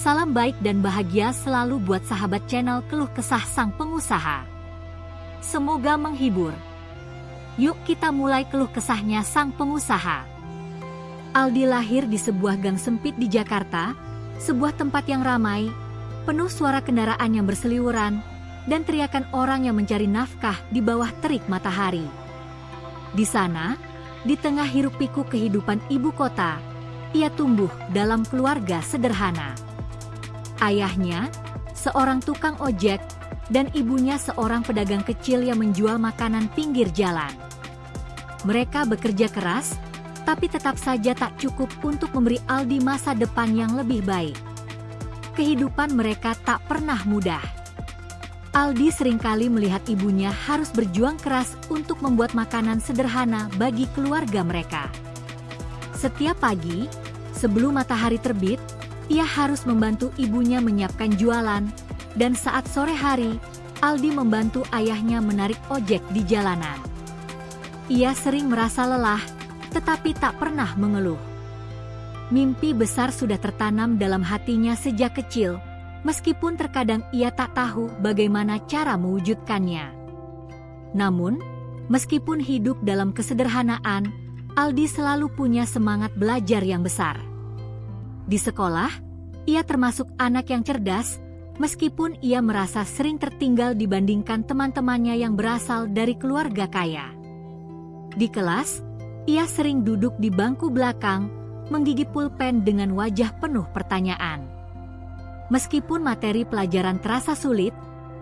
Salam baik dan bahagia selalu buat sahabat channel Keluh Kesah Sang Pengusaha. Semoga menghibur. Yuk kita mulai keluh kesahnya sang pengusaha. Aldi lahir di sebuah gang sempit di Jakarta, sebuah tempat yang ramai, penuh suara kendaraan yang berseliweran, dan teriakan orang yang mencari nafkah di bawah terik matahari. Di sana, di tengah hiruk-pikuk kehidupan ibu kota, ia tumbuh dalam keluarga sederhana. Ayahnya, seorang tukang ojek, dan ibunya seorang pedagang kecil yang menjual makanan pinggir jalan. Mereka bekerja keras, tapi tetap saja tak cukup untuk memberi Aldi masa depan yang lebih baik. Kehidupan mereka tak pernah mudah. Aldi seringkali melihat ibunya harus berjuang keras untuk membuat makanan sederhana bagi keluarga mereka. Setiap pagi, sebelum matahari terbit, ia harus membantu ibunya menyiapkan jualan, dan saat sore hari, Aldi membantu ayahnya menarik ojek di jalanan. Ia sering merasa lelah, tetapi tak pernah mengeluh. Mimpi besar sudah tertanam dalam hatinya sejak kecil, meskipun terkadang ia tak tahu bagaimana cara mewujudkannya. Namun, meskipun hidup dalam kesederhanaan, Aldi selalu punya semangat belajar yang besar. Di sekolah, ia termasuk anak yang cerdas, meskipun ia merasa sering tertinggal dibandingkan teman-temannya yang berasal dari keluarga kaya. Di kelas, ia sering duduk di bangku belakang, menggigit pulpen dengan wajah penuh pertanyaan. Meskipun materi pelajaran terasa sulit,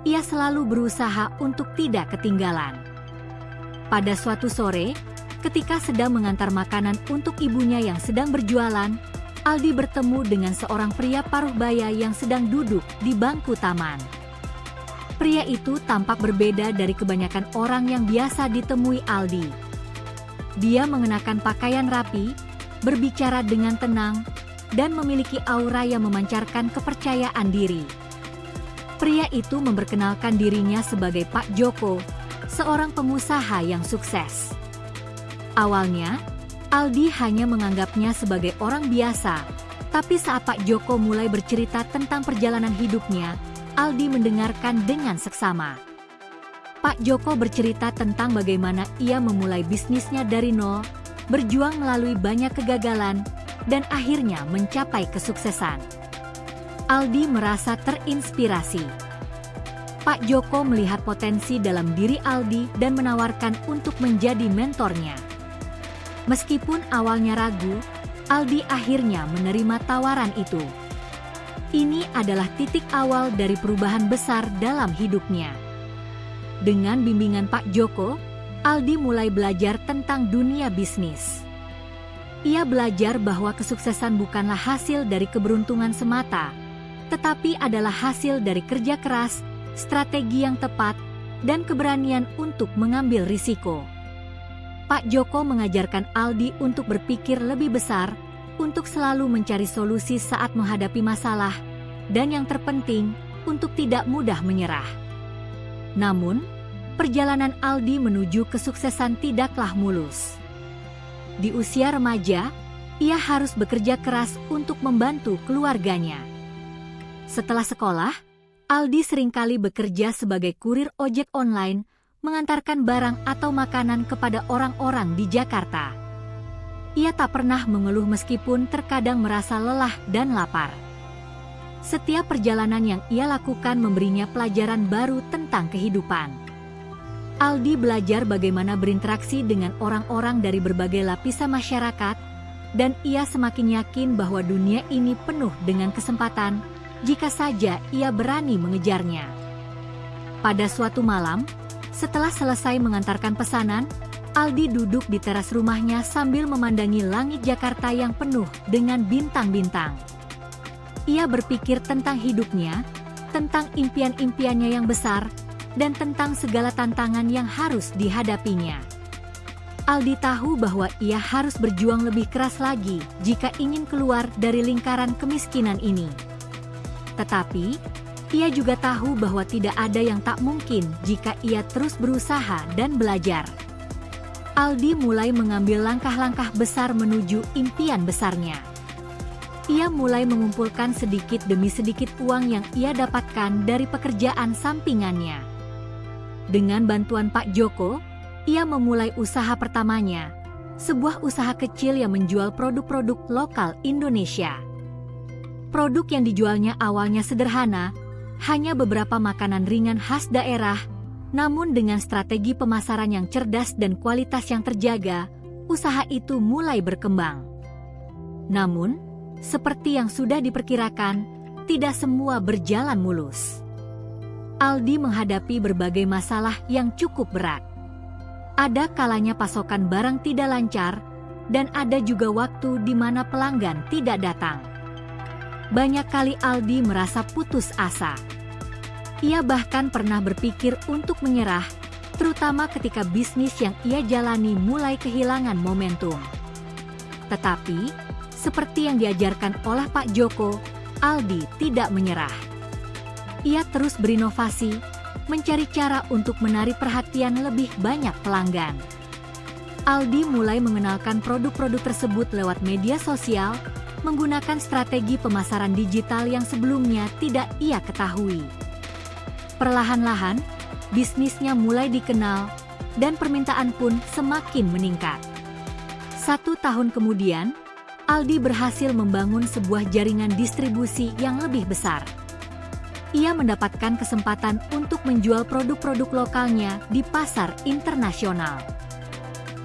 ia selalu berusaha untuk tidak ketinggalan. Pada suatu sore, ketika sedang mengantar makanan untuk ibunya yang sedang berjualan, Aldi bertemu dengan seorang pria paruh baya yang sedang duduk di bangku taman. Pria itu tampak berbeda dari kebanyakan orang yang biasa ditemui Aldi. Dia mengenakan pakaian rapi, berbicara dengan tenang, dan memiliki aura yang memancarkan kepercayaan diri. Pria itu memperkenalkan dirinya sebagai Pak Joko, seorang pengusaha yang sukses. Awalnya, Aldi hanya menganggapnya sebagai orang biasa, tapi saat Pak Joko mulai bercerita tentang perjalanan hidupnya, Aldi mendengarkan dengan seksama. Pak Joko bercerita tentang bagaimana ia memulai bisnisnya dari nol, berjuang melalui banyak kegagalan, dan akhirnya mencapai kesuksesan. Aldi merasa terinspirasi. Pak Joko melihat potensi dalam diri Aldi dan menawarkan untuk menjadi mentornya. Meskipun awalnya ragu, Aldi akhirnya menerima tawaran itu. Ini adalah titik awal dari perubahan besar dalam hidupnya. Dengan bimbingan Pak Joko, Aldi mulai belajar tentang dunia bisnis. Ia belajar bahwa kesuksesan bukanlah hasil dari keberuntungan semata, tetapi adalah hasil dari kerja keras, strategi yang tepat, dan keberanian untuk mengambil risiko. Pak Joko mengajarkan Aldi untuk berpikir lebih besar, untuk selalu mencari solusi saat menghadapi masalah, dan yang terpenting, untuk tidak mudah menyerah. Namun, perjalanan Aldi menuju kesuksesan tidaklah mulus. Di usia remaja, ia harus bekerja keras untuk membantu keluarganya. Setelah sekolah, Aldi seringkali bekerja sebagai kurir ojek online, mengantarkan barang atau makanan kepada orang-orang di Jakarta. Ia tak pernah mengeluh meskipun terkadang merasa lelah dan lapar. Setiap perjalanan yang ia lakukan memberinya pelajaran baru tentang kehidupan. Aldi belajar bagaimana berinteraksi dengan orang-orang dari berbagai lapisan masyarakat, dan ia semakin yakin bahwa dunia ini penuh dengan kesempatan, jika saja ia berani mengejarnya. Pada suatu malam, setelah selesai mengantarkan pesanan, Aldi duduk di teras rumahnya sambil memandangi langit Jakarta yang penuh dengan bintang-bintang. Ia berpikir tentang hidupnya, tentang impian-impiannya yang besar, dan tentang segala tantangan yang harus dihadapinya. Aldi tahu bahwa ia harus berjuang lebih keras lagi jika ingin keluar dari lingkaran kemiskinan ini. Tetapi, ia juga tahu bahwa tidak ada yang tak mungkin jika ia terus berusaha dan belajar. Aldi mulai mengambil langkah-langkah besar menuju impian besarnya. Ia mulai mengumpulkan sedikit demi sedikit uang yang ia dapatkan dari pekerjaan sampingannya. Dengan bantuan Pak Joko, ia memulai usaha pertamanya, sebuah usaha kecil yang menjual produk-produk lokal Indonesia. Produk yang dijualnya awalnya sederhana, hanya beberapa makanan ringan khas daerah, namun dengan strategi pemasaran yang cerdas dan kualitas yang terjaga, usaha itu mulai berkembang. Namun, seperti yang sudah diperkirakan, tidak semua berjalan mulus. Aldi menghadapi berbagai masalah yang cukup berat. Ada kalanya pasokan barang tidak lancar, dan ada juga waktu di mana pelanggan tidak datang. Banyak kali Aldi merasa putus asa. Ia bahkan pernah berpikir untuk menyerah, terutama ketika bisnis yang ia jalani mulai kehilangan momentum. Tetapi, seperti yang diajarkan oleh Pak Joko, Aldi tidak menyerah. Ia terus berinovasi, mencari cara untuk menarik perhatian lebih banyak pelanggan. Aldi mulai mengenalkan produk-produk tersebut lewat media sosial, menggunakan strategi pemasaran digital yang sebelumnya tidak ia ketahui. Perlahan-lahan, bisnisnya mulai dikenal, dan permintaan pun semakin meningkat. 1 tahun kemudian, Aldi berhasil membangun sebuah jaringan distribusi yang lebih besar. Ia mendapatkan kesempatan untuk menjual produk-produk lokalnya di pasar internasional.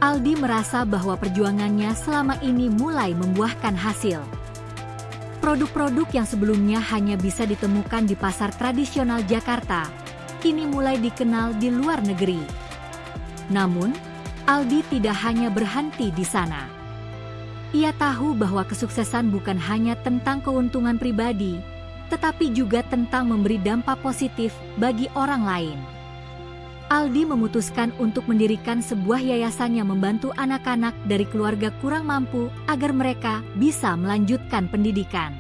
Aldi merasa bahwa perjuangannya selama ini mulai membuahkan hasil. Produk-produk yang sebelumnya hanya bisa ditemukan di pasar tradisional Jakarta, kini mulai dikenal di luar negeri. Namun, Aldi tidak hanya berhenti di sana. Ia tahu bahwa kesuksesan bukan hanya tentang keuntungan pribadi, tetapi juga tentang memberi dampak positif bagi orang lain. Aldi memutuskan untuk mendirikan sebuah yayasan yang membantu anak-anak dari keluarga kurang mampu agar mereka bisa melanjutkan pendidikan.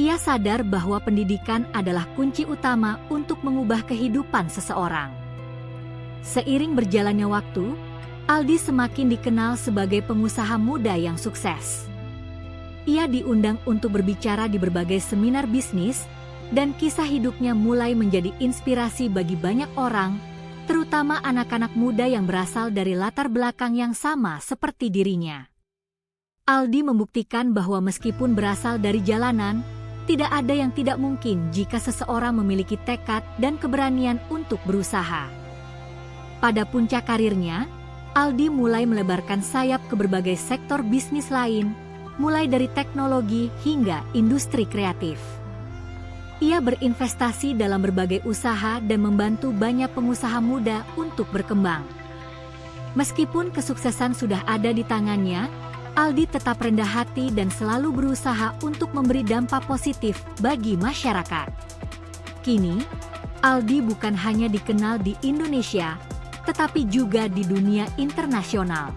Ia sadar bahwa pendidikan adalah kunci utama untuk mengubah kehidupan seseorang. Seiring berjalannya waktu, Aldi semakin dikenal sebagai pengusaha muda yang sukses. Ia diundang untuk berbicara di berbagai seminar bisnis, dan kisah hidupnya mulai menjadi inspirasi bagi banyak orang, terutama anak-anak muda yang berasal dari latar belakang yang sama seperti dirinya. Aldi membuktikan bahwa meskipun berasal dari jalanan, tidak ada yang tidak mungkin jika seseorang memiliki tekad dan keberanian untuk berusaha. Pada puncak karirnya, Aldi mulai melebarkan sayap ke berbagai sektor bisnis lain, mulai dari teknologi hingga industri kreatif. Ia berinvestasi dalam berbagai usaha dan membantu banyak pengusaha muda untuk berkembang. Meskipun kesuksesan sudah ada di tangannya, Aldi tetap rendah hati dan selalu berusaha untuk memberi dampak positif bagi masyarakat. Kini, Aldi bukan hanya dikenal di Indonesia, tetapi juga di dunia internasional.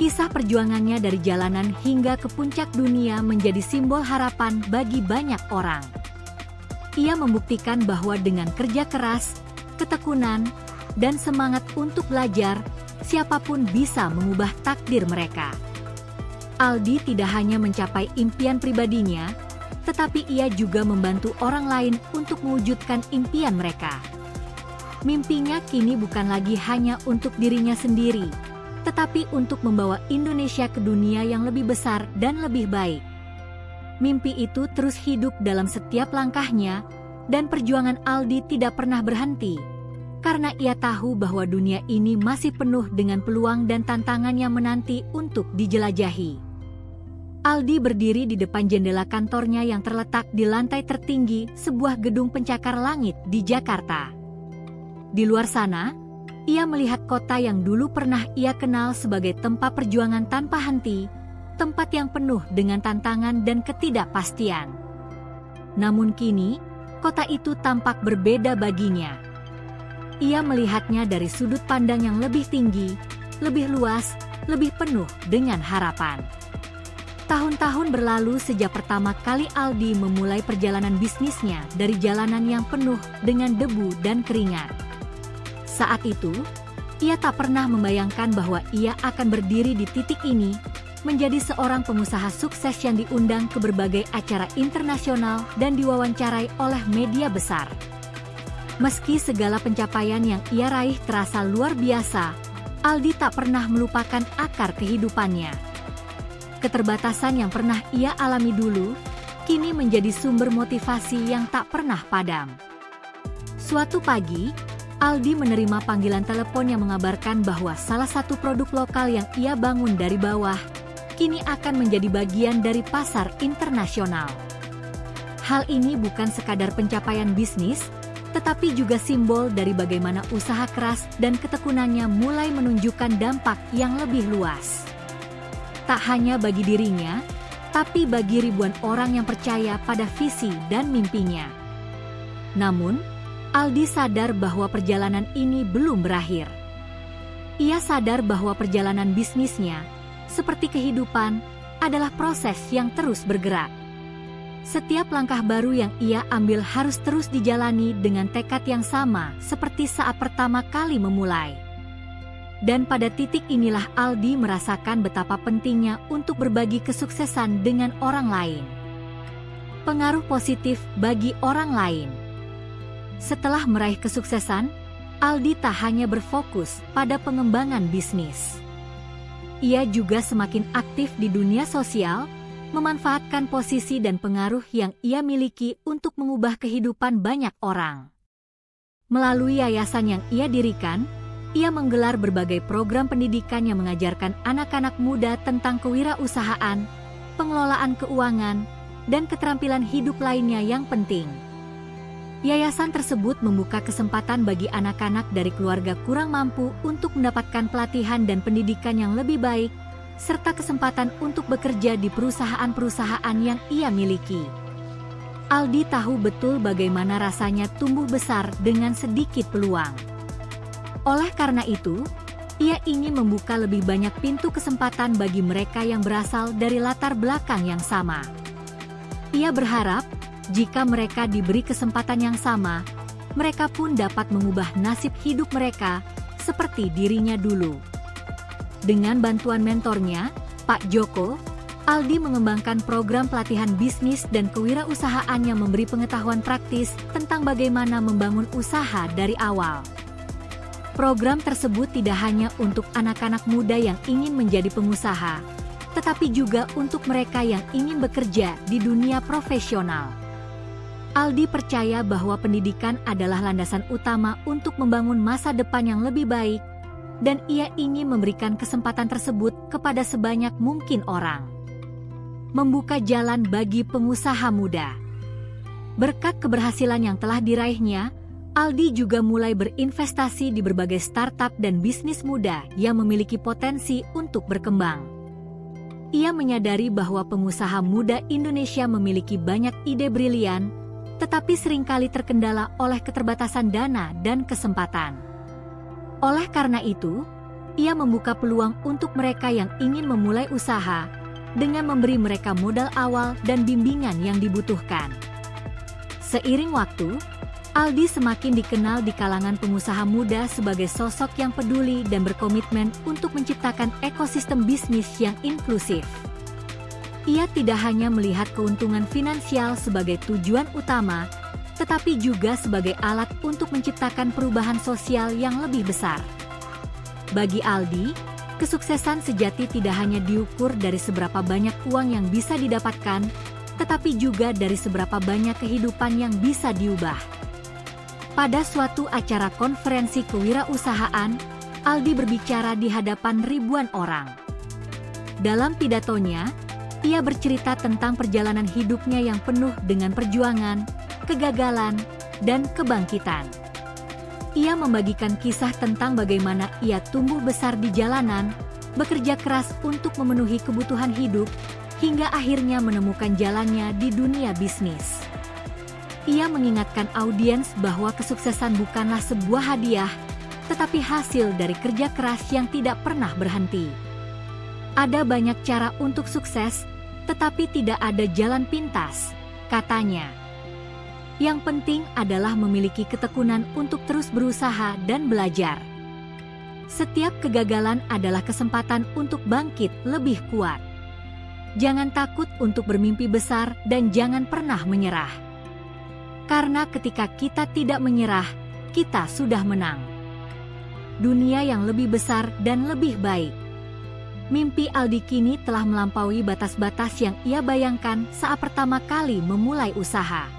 Kisah perjuangannya dari jalanan hingga ke puncak dunia menjadi simbol harapan bagi banyak orang. Ia membuktikan bahwa dengan kerja keras, ketekunan, dan semangat untuk belajar, siapapun bisa mengubah takdir mereka. Aldi tidak hanya mencapai impian pribadinya, tetapi ia juga membantu orang lain untuk mewujudkan impian mereka. Mimpinya kini bukan lagi hanya untuk dirinya sendiri, tetapi untuk membawa Indonesia ke dunia yang lebih besar dan lebih baik. Mimpi itu terus hidup dalam setiap langkahnya, dan perjuangan Aldi tidak pernah berhenti, karena ia tahu bahwa dunia ini masih penuh dengan peluang dan tantangan yang menanti untuk dijelajahi. Aldi berdiri di depan jendela kantornya yang terletak di lantai tertinggi sebuah gedung pencakar langit di Jakarta. Di luar sana, ia melihat kota yang dulu pernah ia kenal sebagai tempat perjuangan tanpa henti, tempat yang penuh dengan tantangan dan ketidakpastian. Namun kini, kota itu tampak berbeda baginya. Ia melihatnya dari sudut pandang yang lebih tinggi, lebih luas, lebih penuh dengan harapan. Tahun-tahun berlalu sejak pertama kali Aldi memulai perjalanan bisnisnya dari jalanan yang penuh dengan debu dan keringat. Saat itu, ia tak pernah membayangkan bahwa ia akan berdiri di titik ini, menjadi seorang pengusaha sukses yang diundang ke berbagai acara internasional dan diwawancarai oleh media besar. Meski segala pencapaian yang ia raih terasa luar biasa, Aldi tak pernah melupakan akar kehidupannya. Keterbatasan yang pernah ia alami dulu, kini menjadi sumber motivasi yang tak pernah padam. Suatu pagi, Aldi menerima panggilan telepon yang mengabarkan bahwa salah satu produk lokal yang ia bangun dari bawah, kini akan menjadi bagian dari pasar internasional. Hal ini bukan sekadar pencapaian bisnis, tetapi juga simbol dari bagaimana usaha keras dan ketekunannya mulai menunjukkan dampak yang lebih luas. Tak hanya bagi dirinya, tapi bagi ribuan orang yang percaya pada visi dan mimpinya. Namun, Aldi sadar bahwa perjalanan ini belum berakhir. Ia sadar bahwa perjalanan bisnisnya, seperti kehidupan, adalah proses yang terus bergerak. Setiap langkah baru yang ia ambil harus terus dijalani dengan tekad yang sama seperti saat pertama kali memulai. Dan pada titik inilah Aldi merasakan betapa pentingnya untuk berbagi kesuksesan dengan orang lain. Pengaruh positif bagi orang lain. Setelah meraih kesuksesan, Aldi tak hanya berfokus pada pengembangan bisnis. Ia juga semakin aktif di dunia sosial, memanfaatkan posisi dan pengaruh yang ia miliki untuk mengubah kehidupan banyak orang. Melalui yayasan yang ia dirikan, ia menggelar berbagai program pendidikan yang mengajarkan anak-anak muda tentang kewirausahaan, pengelolaan keuangan, dan keterampilan hidup lainnya yang penting. Yayasan tersebut membuka kesempatan bagi anak-anak dari keluarga kurang mampu untuk mendapatkan pelatihan dan pendidikan yang lebih baik, serta kesempatan untuk bekerja di perusahaan-perusahaan yang ia miliki. Aldi tahu betul bagaimana rasanya tumbuh besar dengan sedikit peluang. Oleh karena itu, ia ingin membuka lebih banyak pintu kesempatan bagi mereka yang berasal dari latar belakang yang sama. Ia berharap, jika mereka diberi kesempatan yang sama, mereka pun dapat mengubah nasib hidup mereka seperti dirinya dulu. Dengan bantuan mentornya, Pak Joko, Aldi mengembangkan program pelatihan bisnis dan kewirausahaan yang memberi pengetahuan praktis tentang bagaimana membangun usaha dari awal. Program tersebut tidak hanya untuk anak-anak muda yang ingin menjadi pengusaha, tetapi juga untuk mereka yang ingin bekerja di dunia profesional. Aldi percaya bahwa pendidikan adalah landasan utama untuk membangun masa depan yang lebih baik, dan ia ingin memberikan kesempatan tersebut kepada sebanyak mungkin orang. Membuka jalan bagi pengusaha muda. Berkat keberhasilan yang telah diraihnya, Aldi juga mulai berinvestasi di berbagai startup dan bisnis muda yang memiliki potensi untuk berkembang. Ia menyadari bahwa pengusaha muda Indonesia memiliki banyak ide brilian, tetapi seringkali terkendala oleh keterbatasan dana dan kesempatan. Oleh karena itu, ia membuka peluang untuk mereka yang ingin memulai usaha, dengan memberi mereka modal awal dan bimbingan yang dibutuhkan. Seiring waktu, Aldi semakin dikenal di kalangan pengusaha muda sebagai sosok yang peduli dan berkomitmen untuk menciptakan ekosistem bisnis yang inklusif. Ia tidak hanya melihat keuntungan finansial sebagai tujuan utama, tetapi juga sebagai alat untuk menciptakan perubahan sosial yang lebih besar. Bagi Aldi, kesuksesan sejati tidak hanya diukur dari seberapa banyak uang yang bisa didapatkan, tetapi juga dari seberapa banyak kehidupan yang bisa diubah. Pada suatu acara konferensi kewirausahaan, Aldi berbicara di hadapan ribuan orang. Dalam pidatonya, ia bercerita tentang perjalanan hidupnya yang penuh dengan perjuangan, kegagalan, dan kebangkitan. Ia membagikan kisah tentang bagaimana ia tumbuh besar di jalanan, bekerja keras untuk memenuhi kebutuhan hidup, hingga akhirnya menemukan jalannya di dunia bisnis. Ia mengingatkan audiens bahwa kesuksesan bukanlah sebuah hadiah, tetapi hasil dari kerja keras yang tidak pernah berhenti. Ada banyak cara untuk sukses, tetapi tidak ada jalan pintas, katanya. Yang penting adalah memiliki ketekunan untuk terus berusaha dan belajar. Setiap kegagalan adalah kesempatan untuk bangkit lebih kuat. Jangan takut untuk bermimpi besar dan jangan pernah menyerah. Karena ketika kita tidak menyerah, kita sudah menang. Dunia yang lebih besar dan lebih baik. Mimpi Aldi kini telah melampaui batas-batas yang ia bayangkan saat pertama kali memulai usaha.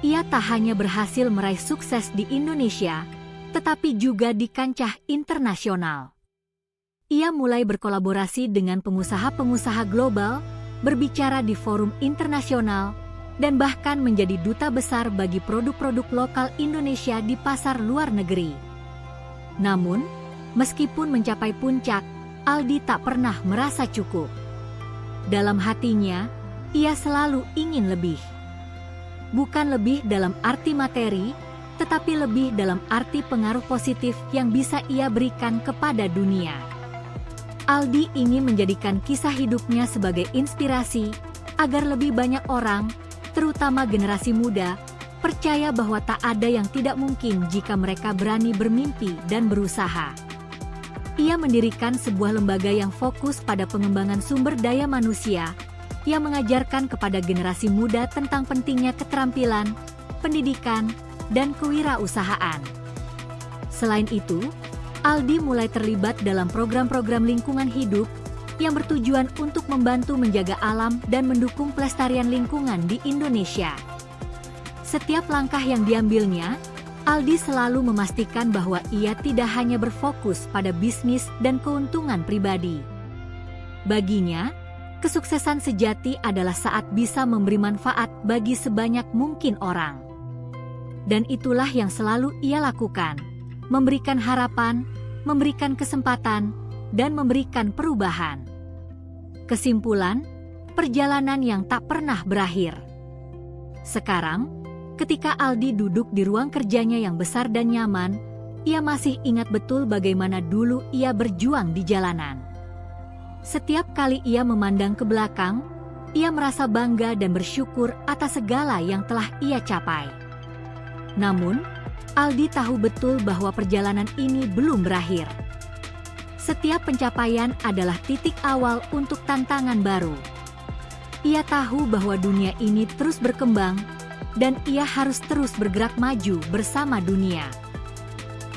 Ia tak hanya berhasil meraih sukses di Indonesia, tetapi juga di kancah internasional. Ia mulai berkolaborasi dengan pengusaha-pengusaha global, berbicara di forum internasional, dan bahkan menjadi duta besar bagi produk-produk lokal Indonesia di pasar luar negeri. Namun, meskipun mencapai puncak, Aldi tak pernah merasa cukup. Dalam hatinya, ia selalu ingin lebih. Bukan lebih dalam arti materi, tetapi lebih dalam arti pengaruh positif yang bisa ia berikan kepada dunia. Aldi ingin menjadikan kisah hidupnya sebagai inspirasi, agar lebih banyak orang, terutama generasi muda, percaya bahwa tak ada yang tidak mungkin jika mereka berani bermimpi dan berusaha. Ia mendirikan sebuah lembaga yang fokus pada pengembangan sumber daya manusia, yang mengajarkan kepada generasi muda tentang pentingnya keterampilan, pendidikan, dan kewirausahaan. Selain itu, Aldi mulai terlibat dalam program-program lingkungan hidup yang bertujuan untuk membantu menjaga alam dan mendukung pelestarian lingkungan di Indonesia. Setiap langkah yang diambilnya, Aldi selalu memastikan bahwa ia tidak hanya berfokus pada bisnis dan keuntungan pribadi. Baginya, kesuksesan sejati adalah saat bisa memberi manfaat bagi sebanyak mungkin orang. Dan itulah yang selalu ia lakukan, memberikan harapan, memberikan kesempatan, dan memberikan perubahan. Kesimpulan, perjalanan yang tak pernah berakhir. Sekarang, ketika Aldi duduk di ruang kerjanya yang besar dan nyaman, ia masih ingat betul bagaimana dulu ia berjuang di jalanan. Setiap kali ia memandang ke belakang, ia merasa bangga dan bersyukur atas segala yang telah ia capai. Namun, Aldi tahu betul bahwa perjalanan ini belum berakhir. Setiap pencapaian adalah titik awal untuk tantangan baru. Ia tahu bahwa dunia ini terus berkembang, dan ia harus terus bergerak maju bersama dunia.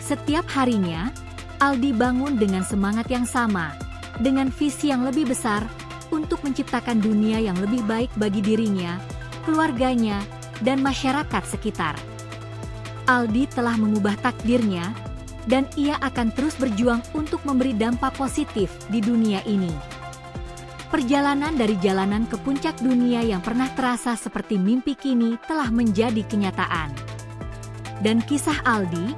Setiap harinya, Aldi bangun dengan semangat yang sama, dengan visi yang lebih besar untuk menciptakan dunia yang lebih baik bagi dirinya, keluarganya, dan masyarakat sekitar. Aldi telah mengubah takdirnya, dan ia akan terus berjuang untuk memberi dampak positif di dunia ini. Perjalanan dari jalanan ke puncak dunia yang pernah terasa seperti mimpi kini telah menjadi kenyataan. Dan kisah Aldi,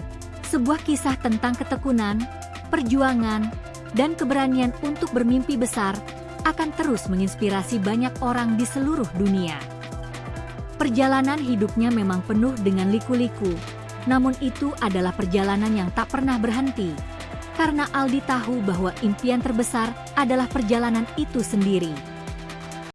sebuah kisah tentang ketekunan, perjuangan, dan keberanian untuk bermimpi besar, akan terus menginspirasi banyak orang di seluruh dunia. Perjalanan hidupnya memang penuh dengan liku-liku, namun itu adalah perjalanan yang tak pernah berhenti. Karena Aldi tahu bahwa impian terbesar adalah perjalanan itu sendiri.